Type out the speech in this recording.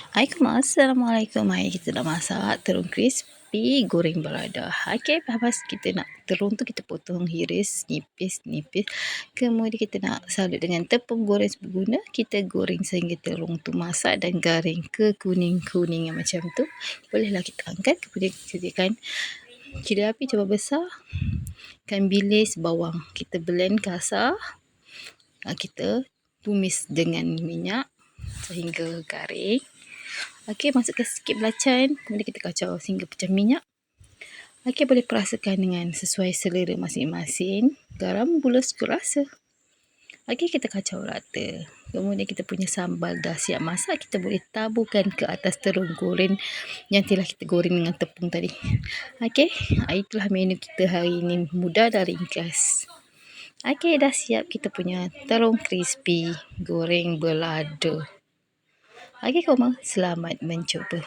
Assalamualaikum. Hari kita nak masak terung crispy goreng balado. Okey, lepas kita nak terung tu kita potong iris nipis-nipis. Kemudian kita nak salut dengan tepung goreng serbaguna. Kita goreng sehingga terung tu masak dan garing ke kuning-kuningan macam tu. Bolehlah kita angkat. Kemudian kita sediakan cili api coba besar. Ikan bilis, bawang. Kita blend kasar. Kita tumis dengan minyak sehingga garing. Okey, masukkan sikit belacan. Kemudian kita kacau sehingga pecah minyak. Okey, boleh perasakan dengan sesuai selera masing-masing. Garam, gula sekut rasa. Okey, kita kacau rata. Kemudian kita punya sambal dah siap masak. Kita boleh taburkan ke atas terung goreng yang telah kita goreng dengan tepung tadi. Okey, itulah menu kita hari ini. Mudah dan ringkas. Okey, dah siap kita punya terung crispy goreng balado. Okey, Koma, selamat mencuba.